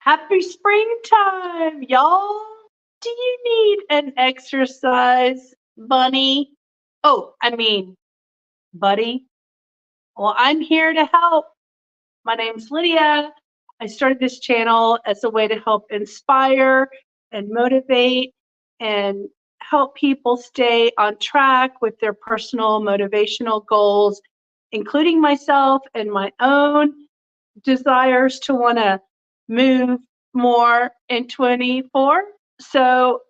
Happy springtime, y'all. Do you need an exercise bunny? Oh, I mean, buddy. Well, I'm here to help. My name's Lydia. I started this channel as a way to help inspire and motivate and help people stay on track with their personal motivational goals, including myself and my own desires to want to move more in 24. So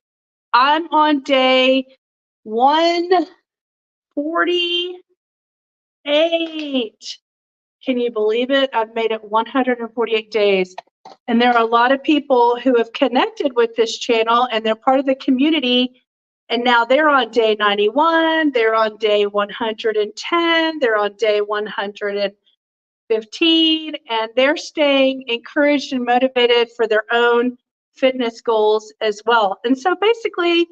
I'm on day 148. Can you believe it? I've made it 148 days. And there are a lot of people who have connected with this channel and they're part of the community. And now they're on day 91, they're on day 110, they're on day 115, and they're staying encouraged and motivated for their own fitness goals as well. And so basically,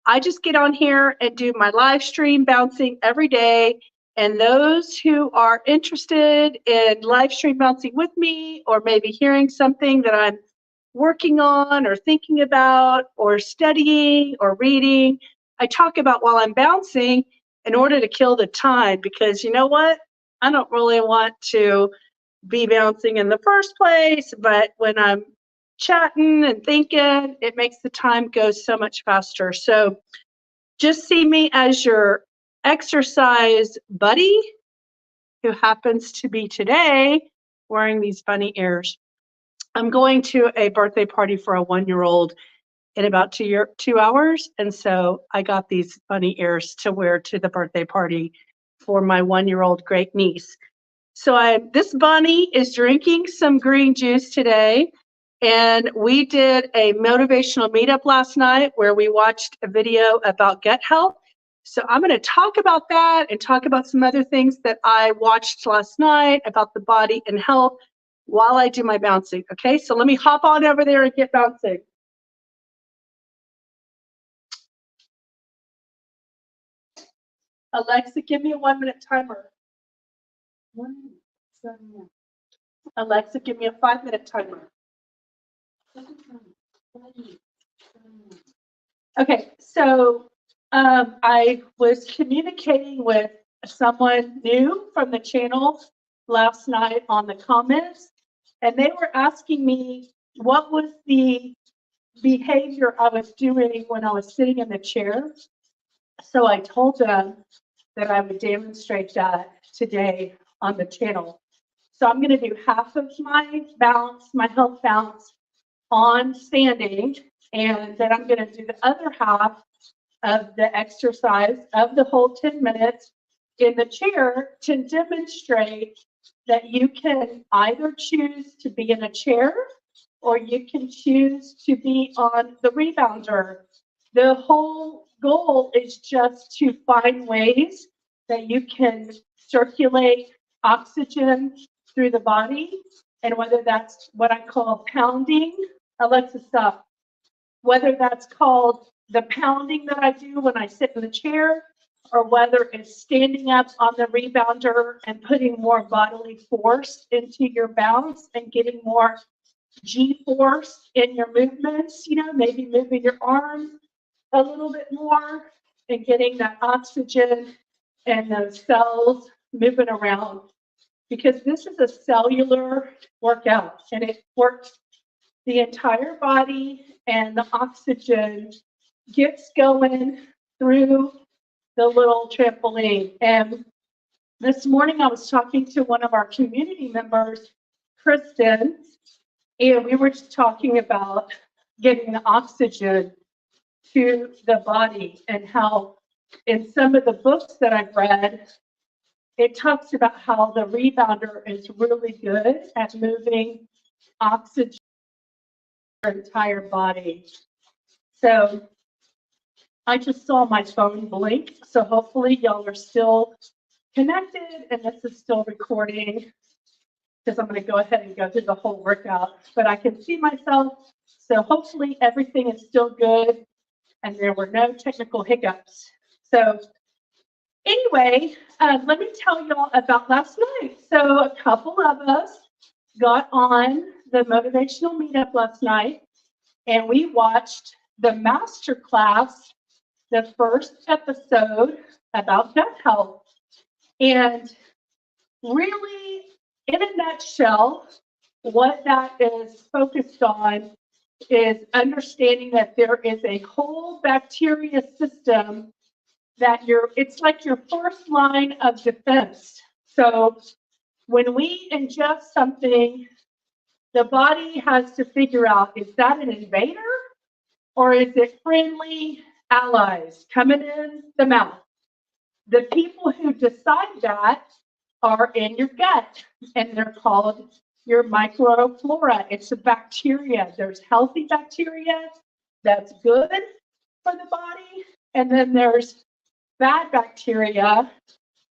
I just get on here and do my live stream bouncing every day. And those who are interested in live stream bouncing with me, or maybe hearing something that I'm working on or thinking about or studying or reading, I talk about while I'm bouncing in order to kill the time, because you know what? I don't really want to be bouncing in the first place, but when I'm chatting and thinking, it makes the time go so much faster. So just see me as your exercise buddy who happens to be today wearing these bunny ears. I'm going to a birthday party for a 1-year-old in about 2 hours. And so I got these bunny ears to wear to the birthday party for my 1-year-old great niece. So this bunny is drinking some green juice today. And we did a motivational meetup last night where we watched a video about gut health. So I'm going to talk about that and talk about some other things that I watched last night about the body and health while I do my bouncing. Okay, so let me hop on over there and get bouncing. Alexa, give me a 1-minute timer. 1 minute. Alexa, give me a 5-minute timer. Okay, so I was communicating with someone new from the channel last night on the comments, and they were asking me what was the behavior I was doing when I was sitting in the chair. So I told them that I would demonstrate that today on the channel. So I'm going to do half of my bounce, my health bounce on standing, and then I'm going to do the other half of the exercise of the whole 10 minutes in the chair to demonstrate that you can either choose to be in a chair or you can choose to be on the rebounder. The whole goal is just to find ways that you can circulate oxygen through the body, and whether that's what I call pounding, Alexa, stop. Whether that's called the pounding that I do when I sit in the chair, or whether it's standing up on the rebounder and putting more bodily force into your bounce and getting more G-force in your movements, maybe moving your arms a little bit more and getting that oxygen and those cells moving around. Because this is a cellular workout and it works the entire body, and the oxygen gets going through the little trampoline. And this morning I was talking to one of our community members, Kristen, and we were just talking about getting the oxygen to the body and how in some of the books that I've read, it talks about how the rebounder is really good at moving oxygen your entire body. So I just saw my phone blink. So hopefully y'all are still connected and this is still recording, because I'm going to go ahead and go through the whole workout. But I can see myself. So hopefully everything is still good and there were no technical hiccups. So anyway, let me tell y'all about last night. So a couple of us got on the motivational meetup last night, and we watched the master class, the first episode about gut health. And really, in a nutshell, what that is focused on is understanding that there is a whole bacteria system that it's like your first line of defense. So when we ingest something, the body has to figure out, is that an invader or is it friendly allies coming in the mouth? The people who decide that are in your gut, and they're called your microflora. It's a bacteria. There's healthy bacteria that's good for the body, and then there's bad bacteria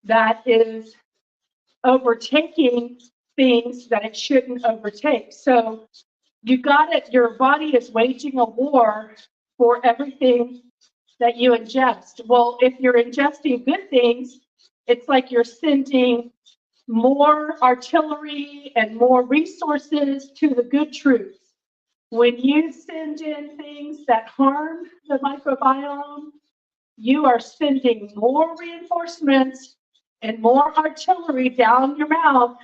that is overtaking things that it shouldn't overtake. So you got it, your body is waging a war for everything that you ingest. Well, if you're ingesting good things, it's like you're sending more artillery and more resources to the good troops. When you send in things that harm the microbiome, you are sending more reinforcements and more artillery down your mouth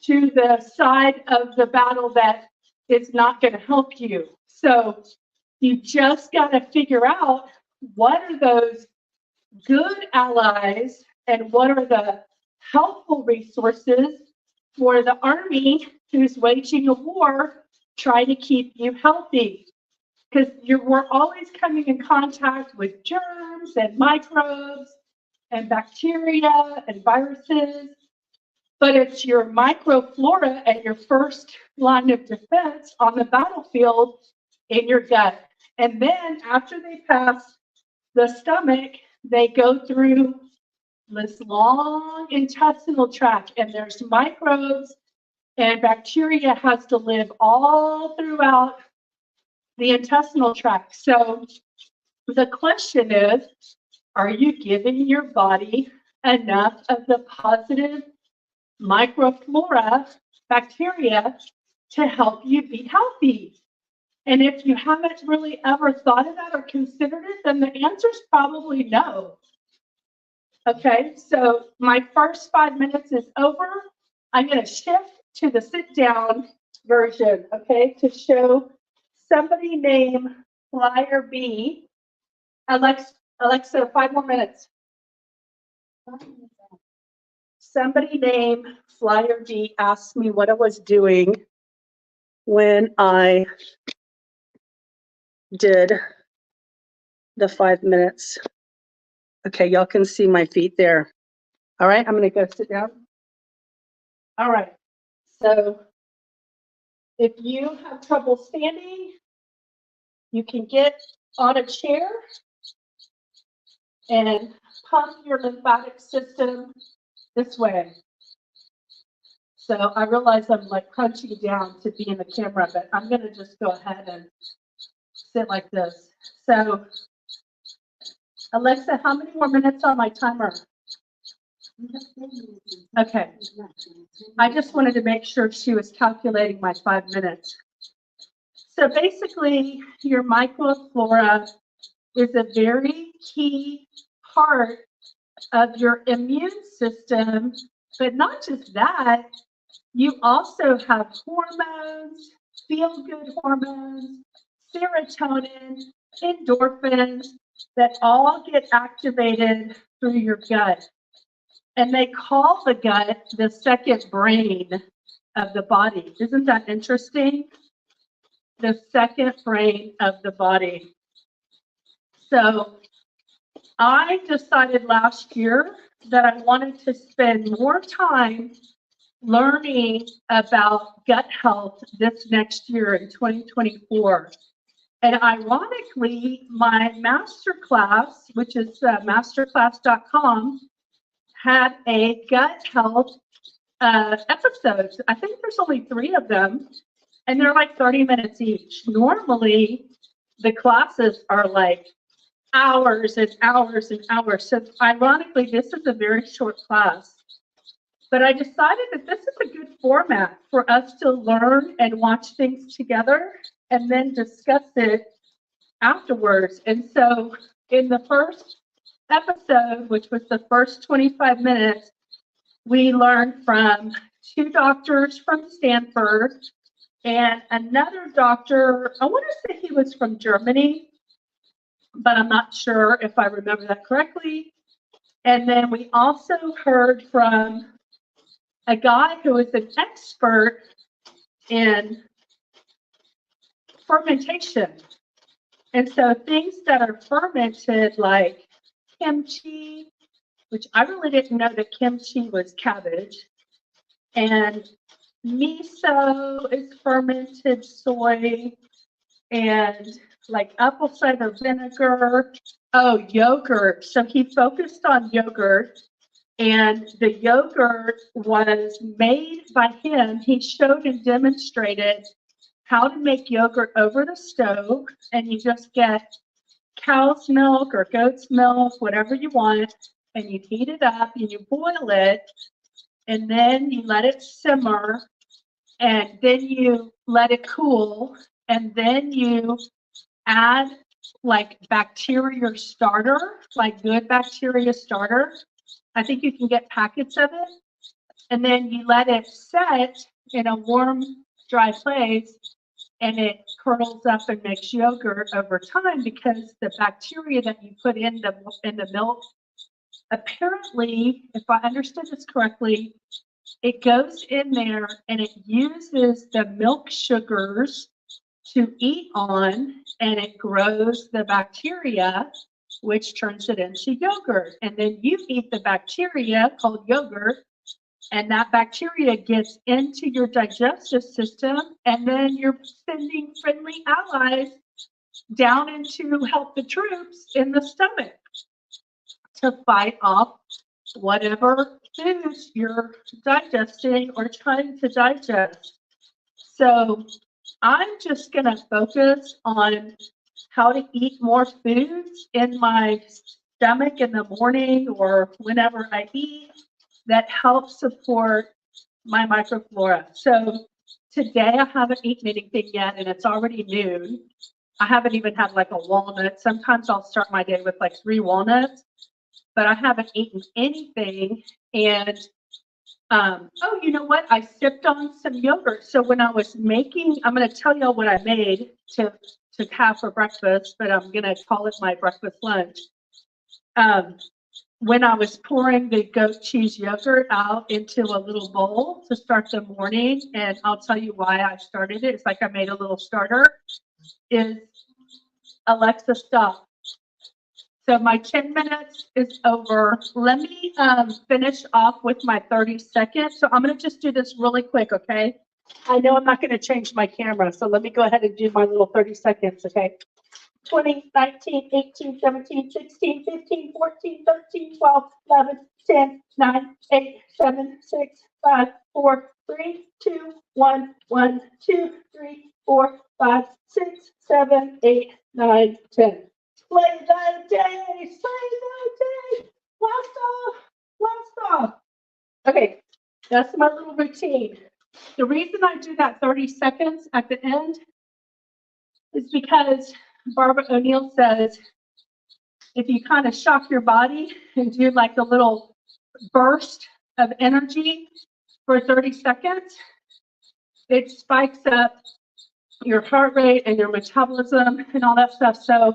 to the side of the battle that is not going to help you. So you just got to figure out what are those good allies and what are the helpful resources for the army who's waging a war, trying to keep you healthy. Because we're always coming in contact with germs and microbes and bacteria and viruses, but it's your microflora at your first line of defense on the battlefield in your gut. And then after they pass the stomach, they go through this long intestinal tract, and there's microbes and bacteria has to live all throughout the intestinal tract. So the question is, are you giving your body enough of the positive microflora bacteria to help you be healthy? And if you haven't really ever thought of that or considered it, then the answer is probably no. Okay, so my first 5 minutes is over. I'm going to shift to the sit down version, okay, to show somebody named Flyer B. Alexa, 5 more minutes. Somebody named Flyer B asked me what I was doing when I did the 5 minutes. Okay, y'all can see my feet there. All right, I'm going to go sit down. All right, so if you have trouble standing, you can get on a chair and pump your lymphatic system this way. So I realize I'm like crunching down to be in the camera, but I'm going to just go ahead and sit like this. So Alexa, how many more minutes on my timer? Okay. I just wanted to make sure she was calculating my 5 minutes. So basically, your microflora is a very key part of your immune system, but not just that, you also have hormones, feel-good hormones, serotonin, endorphins that all get activated through your gut. And they call the gut the second brain of the body. Isn't that interesting? The second brain of the body. So I decided last year that I wanted to spend more time learning about gut health this next year in 2024. And ironically, my master class, which is masterclass.com, had a gut health episodes. I think there's only 3 of them, and they're like 30 minutes each. Normally, the classes are like hours and hours and hours. So ironically, this is a very short class. But I decided that this is a good format for us to learn and watch things together and then discuss it afterwards. And so in the first episode, which was the first 25 minutes, we learned from 2 doctors from Stanford and another doctor. I want to say he was from Germany, but I'm not sure if I remember that correctly. And then we also heard from a guy who is an expert in fermentation. And so things that are fermented, like kimchi, which I really didn't know that kimchi was cabbage, and miso is fermented soy, and like apple cider vinegar. Oh, yogurt. So he focused on yogurt, and the yogurt was made by him. He showed and demonstrated how to make yogurt over the stove, and you just get cow's milk or goat's milk, whatever you want, and you heat it up and you boil it, and then you let it simmer, and then you let it cool, and then you add like bacteria starter, like good bacteria starter. I think you can get packets of it, and then you let it set in a warm, dry place, and it curdles up and makes yogurt over time because the bacteria that you put in the milk, apparently, if I understood this correctly, it goes in there and it uses the milk sugars to eat on, and it grows the bacteria, which turns it into yogurt. And then you eat the bacteria called yogurt, and that bacteria gets into your digestive system, and then you're sending friendly allies down in to help the troops in the stomach to fight off whatever foods you're digesting or trying to digest. So I'm just going to focus on how to eat more foods in my stomach in the morning or whenever I eat that help support my microflora. So today I haven't eaten anything yet, and it's already noon. I haven't even had like a walnut. Sometimes I'll start my day with like 3 walnuts, but I haven't eaten anything. And oh, you know what? I sipped on some yogurt. So when I was making, I'm going to tell y'all what I made to have for breakfast, but I'm going to call it my breakfast lunch. When I was pouring the goat cheese yogurt out into a little bowl to start the morning, and I'll tell you why I started it. It's like I made a little starter, is Alexa, stop. So my 10 minutes is over. Let me finish off with my 30 seconds. So I'm going to just do this really quick, okay? I know I'm not going to change my camera, so let me go ahead and do my little 30 seconds, okay? 20, 19, 18, 17, 16, 15, 14, 13, 12, 11, 10, 9, 8, 7, 6, 5, 4, 3, 2, 1, 1, 2, 3, 4, 5, 6, 7, 8, 9, 10. Play the day, play the day. Blast off. Okay, that's my little routine. The reason I do that 30 seconds at the end is because Barbara O'Neill says if you kind of shock your body and do like a little burst of energy for 30 seconds, it spikes up your heart rate and your metabolism and all that stuff. So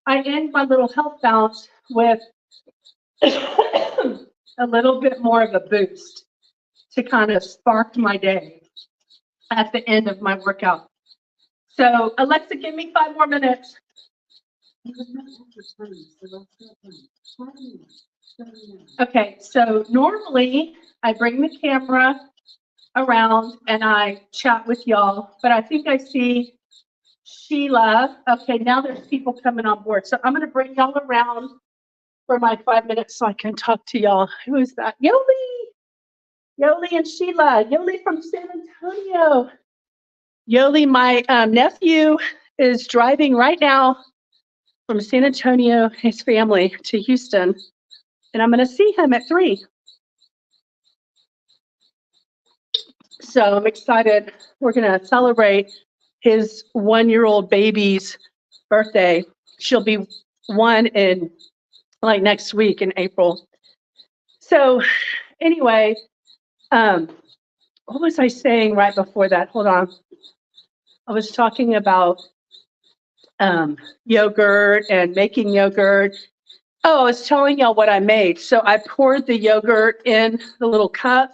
I end my little health bounce with a little bit more of a boost to kind of spark my day at the end of my workout. So Alexa, give me 5 more minutes. Okay, so normally I bring the camera around and I chat with y'all, but I think I see Sheila. Okay, now there's people coming on board. So I'm going to bring y'all around for my 5 minutes so I can talk to y'all. Who is that? Yoli and Sheila. Yoli from San Antonio. Yoli, my nephew is driving right now from San Antonio, his family, to Houston. And I'm going to see him at 3. So I'm excited. We're going to celebrate his 1-year-old baby's birthday. She'll be 1 in like next week in April. So anyway, what was I saying right before that? Hold on. I was talking about yogurt and making yogurt. Oh, I was telling y'all what I made. So I poured the yogurt in the little cup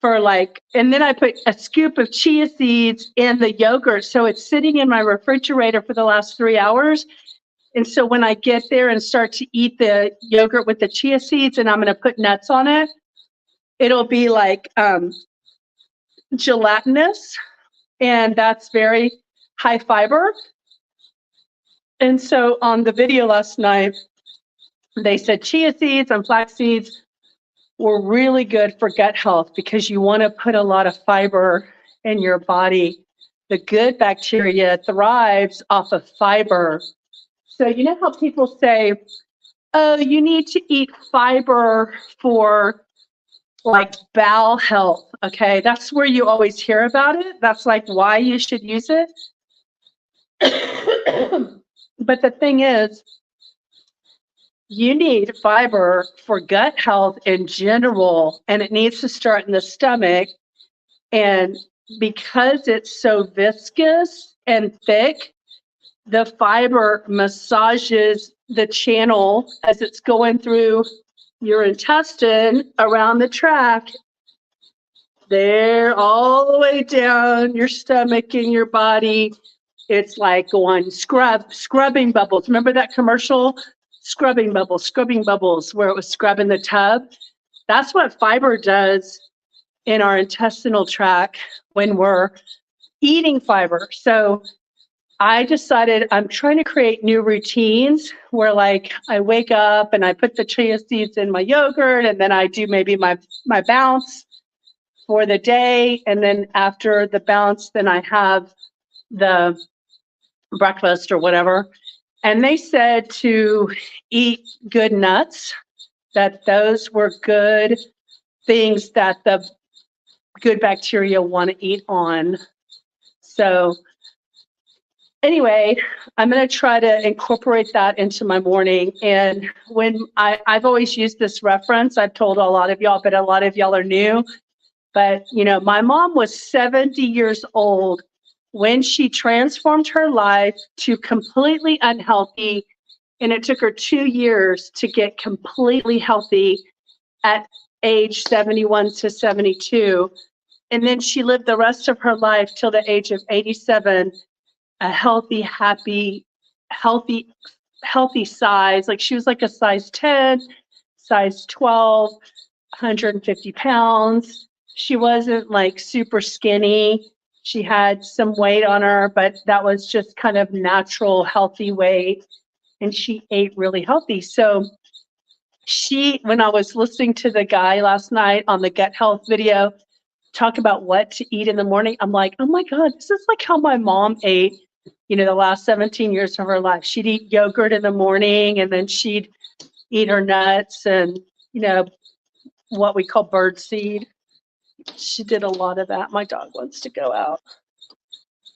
and then I put a scoop of chia seeds in the yogurt. So it's sitting in my refrigerator for the last 3 hours. And so when I get there and start to eat the yogurt with the chia seeds and I'm going to put nuts on it, it'll be like gelatinous, and that's very high fiber. And so on the video last night, they said chia seeds and flax seeds were really good for gut health because you want to put a lot of fiber in your body. The good bacteria thrives off of fiber. So you know how people say, oh, you need to eat fiber for like bowel health, okay? That's where you always hear about it. That's like why you should use it. But the thing is, you need fiber for gut health in general, and it needs to start in the stomach. And because it's so viscous and thick, the fiber massages the channel as it's going through your intestine around the tract, there all the way down your stomach and your body. It's like going scrubbing bubbles. Remember that commercial? Scrubbing bubbles, where it was scrubbing the tub. That's what fiber does in our intestinal tract when we're eating fiber. So I decided I'm trying to create new routines where like I wake up and I put the chia seeds in my yogurt, and then I do maybe my bounce for the day. And then after the bounce, then I have the breakfast or whatever. And they said to eat good nuts, that those were good things that the good bacteria want to eat on. So anyway, I'm going to try to incorporate that into my morning. And when I've always used this reference, I've told a lot of y'all, but a lot of y'all are new. But, you know, my mom was 70 years old when she transformed her life to completely unhealthy. And it took her 2 years to get completely healthy at age 71 to 72. And then she lived the rest of her life till the age of 87, a healthy, happy, healthy size. Like she was like a size 10, size 12, 150 pounds. She wasn't like super skinny. She had some weight on her, but that was just kind of natural, healthy weight. And she ate really healthy. So when I was listening to the guy last night on the gut health video, talk about what to eat in the morning, I'm like, oh my God, this is like how my mom ate, you know, the last 17 years of her life. She'd eat yogurt in the morning, and then she'd eat her nuts and, you know, what we call bird seed. She did a lot of that. My dog wants to go out,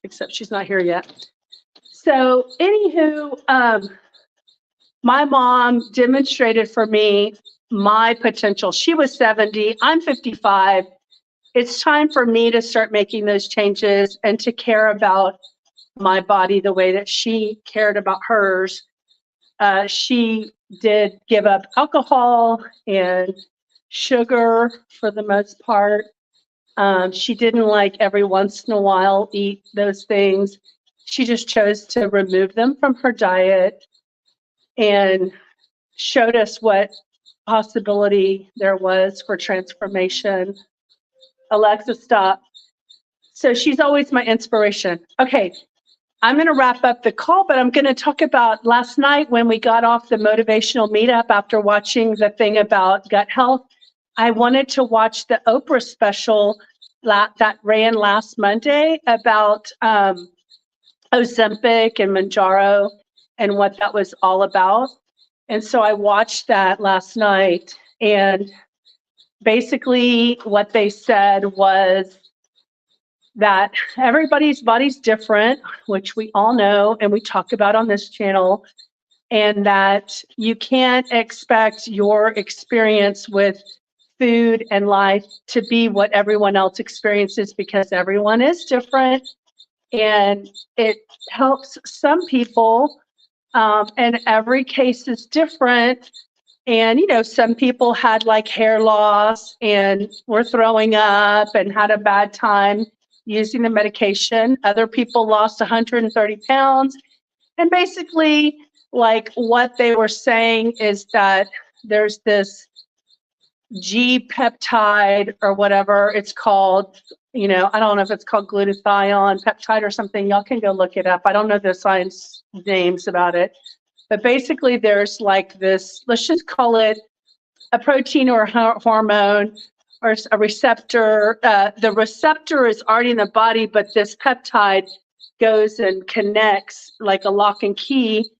except she's not here yet. So anywho, my mom demonstrated for me my potential. She was 70, I'm 55. It's time for me to start making those changes and to care about my body the way that she cared about hers. She did give up alcohol and sugar for the most part. She didn't like every once in a while eat those things. She just chose to remove them from her diet and showed us what possibility there was for transformation. Alexa, stop. So she's always my inspiration. Okay, I'm going to wrap up the call, but I'm going to talk about last night when we got off the motivational meetup after watching the thing about gut health. I wanted to watch the Oprah special that ran last Monday about Ozempic and Mounjaro and what that was all about. And so I watched that last night, and basically what they said was that everybody's body's different, which we all know and we talk about on this channel, and that you can't expect your experience with food and life to be what everyone else experiences, because everyone is different. And it helps some people, and every case is different. And, some people had like hair loss and were throwing up and had a bad time using the medication. Other people lost 130 pounds. And basically, like, what they were saying is that there's this G peptide or whatever it's called. I don't know if it's called glutathione peptide or something. Y'all can go look it up. I don't know the science names about it. But basically, there's like this, let's just call it a protein or a hormone or a receptor. The receptor is already in the body, but this peptide goes and connects like a lock and key.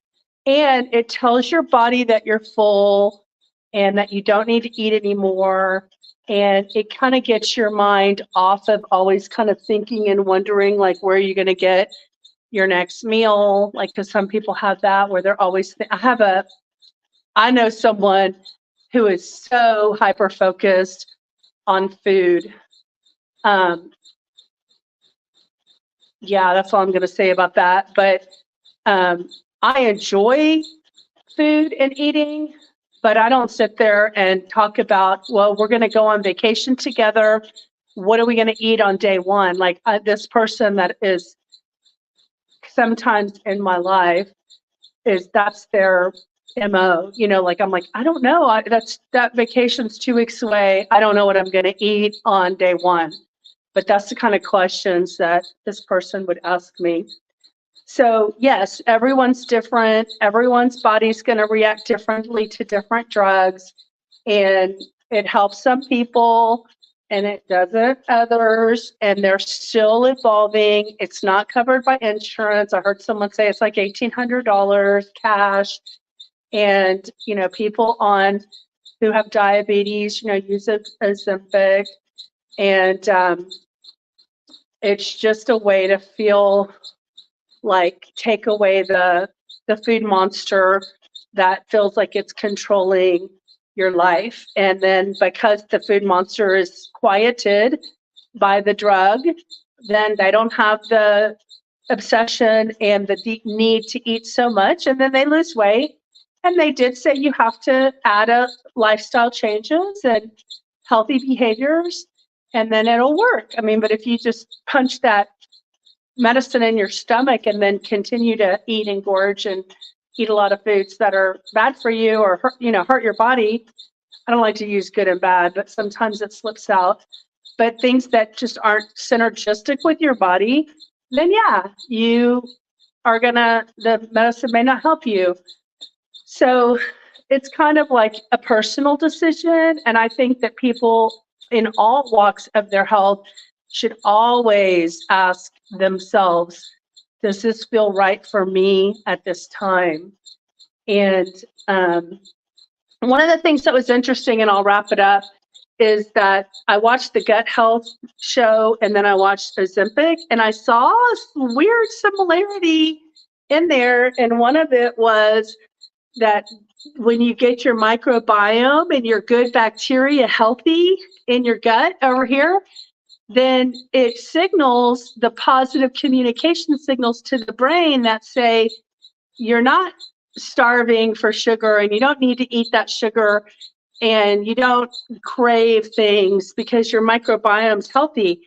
And it tells your body that you're full and that you don't need to eat anymore. And it kind of gets your mind off of always kind of thinking and wondering, like, where are you going to get your next meal? Like, because some people have that where they're always, I know someone who is so hyper focused on food. Yeah, that's all I'm going to say about that. But I enjoy food and eating, but I don't sit there and talk about, well, we're going to go on vacation together. What are we going to eat on day one? Like, this person that is sometimes in my life that's their MO, like, I'm like, I don't know. That vacation's 2 weeks away. I don't know what I'm going to eat on day one. But that's the kind of questions that this person would ask me. So yes, everyone's different. Everyone's body's going to react differently to different drugs, and it helps some people and it doesn't others, and they're still evolving. It's not covered by insurance. I heard someone say it's like $1,800 cash, and people who have diabetes, use Ozempic, and it's just a way to feel like take away the food monster that feels like it's controlling your life. And then because the food monster is quieted by the drug, then they don't have the obsession and the deep need to eat so much, and then they lose weight. And they did say you have to add a lifestyle changes and healthy behaviors, and then it'll work. I mean, but if you just punch that medicine in your stomach and then continue to eat and gorge and eat a lot of foods that are bad for you or hurt your body. I don't like to use good and bad, but sometimes it slips out. But things that just aren't synergistic with your body, then yeah, you are the medicine may not help you. So it's kind of like a personal decision. And I think that people in all walks of their health should always ask themselves, does this feel right for me at this time? And one of the things that was interesting, and I'll wrap it up, is that I watched the gut health show and then I watched Ozempic, and I saw a weird similarity in there. And one of it was that when you get your microbiome and your good bacteria healthy in your gut over here, then it signals the positive communication signals to the brain that say you're not starving for sugar and you don't need to eat that sugar and you don't crave things because your microbiome's healthy.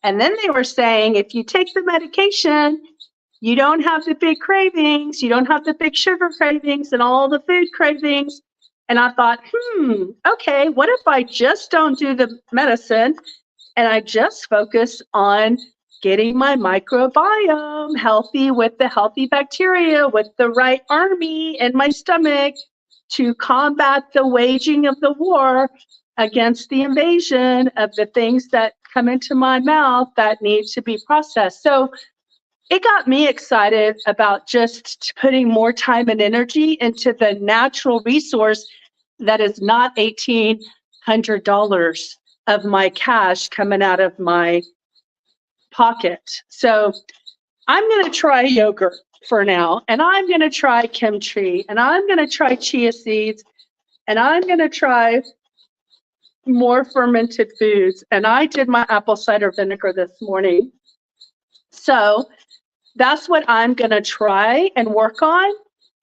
And then they were saying if you take the medication, you don't have the big cravings, you don't have the big sugar cravings and all the food cravings. And I thought, okay, what if I just don't do the medicine and I just focus on getting my microbiome healthy with the healthy bacteria, with the right army in my stomach to combat the waging of the war against the invasion of the things that come into my mouth that need to be processed. So it got me excited about just putting more time and energy into the natural resource that is not $1,800 of my cash coming out of my pocket. So I'm going to try yogurt for now, and I'm going to try kimchi, and I'm going to try chia seeds, and I'm going to try more fermented foods. And I did my apple cider vinegar this morning. So that's what I'm going to try and work on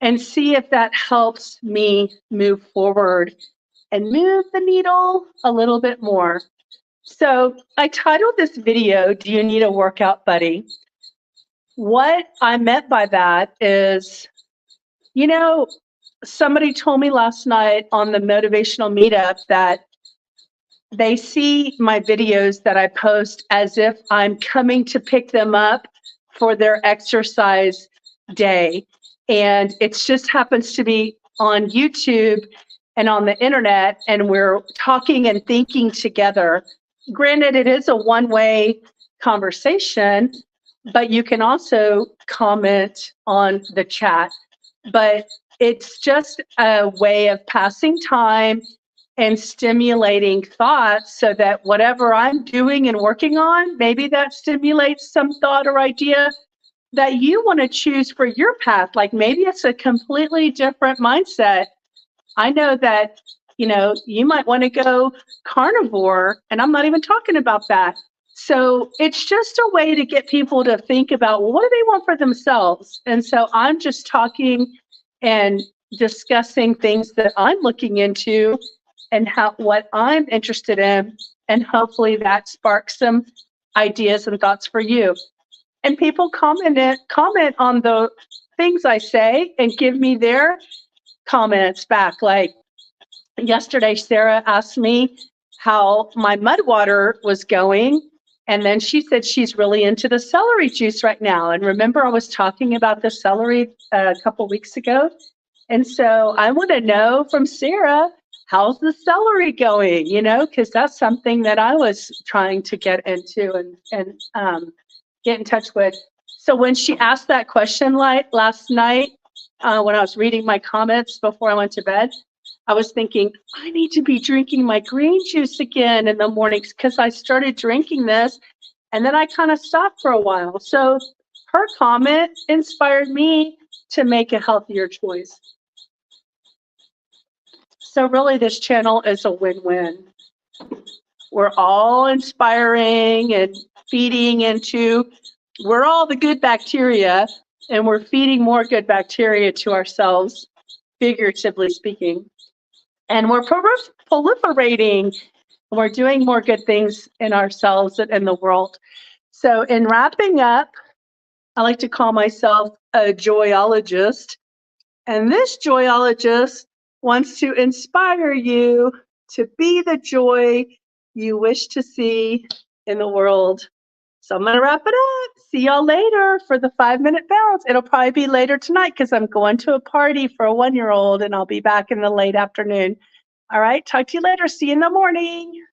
and see if that helps me move forward and move the needle a little bit more. So I titled this video, "Do You Need a Workout Buddy?" What I meant by that is, you know, somebody told me last night on the motivational meetup that they see my videos that I post as if I'm coming to pick them up for their exercise day. And it just happens to be on YouTube and on the internet, and we're talking and thinking together. Granted, it is a one-way conversation, but you can also comment on the chat. But it's just a way of passing time and stimulating thoughts so that whatever I'm doing and working on, maybe that stimulates some thought or idea that you want to choose for your path. Like maybe it's a completely different mindset. I know that, you might want to go carnivore, and I'm not even talking about that. So it's just a way to get people to think about, well, what do they want for themselves? And so I'm just talking and discussing things that I'm looking into and what I'm interested in, and hopefully that sparks some ideas and thoughts for you. And people comment on the things I say and give me their comments back. Like yesterday, Sarah asked me how my mud water was going, and then she said she's really into the celery juice right now. And remember, I was talking about the celery a couple weeks ago, and so I want to know from Sarah, how's the celery going? Because that's something that I was trying to get into and get in touch with. So when she asked that question last night, when I was reading my comments before I went to bed, I was thinking, I need to be drinking my green juice again in the mornings, because I started drinking this and then I kind of stopped for a while. So her comment inspired me to make a healthier choice. So really, this channel is a win-win. We're all inspiring and feeding into, we're all the good bacteria, and we're feeding more good bacteria to ourselves, figuratively speaking. And we're proliferating, and we're doing more good things in ourselves and in the world. So in wrapping up, I like to call myself a joyologist. And this joyologist wants to inspire you to be the joy you wish to see in the world. So I'm going to wrap it up. See y'all later for the 5-minute bounce. It'll probably be later tonight because I'm going to a party for a 1-year-old, and I'll be back in the late afternoon. All right, talk to you later. See you in the morning.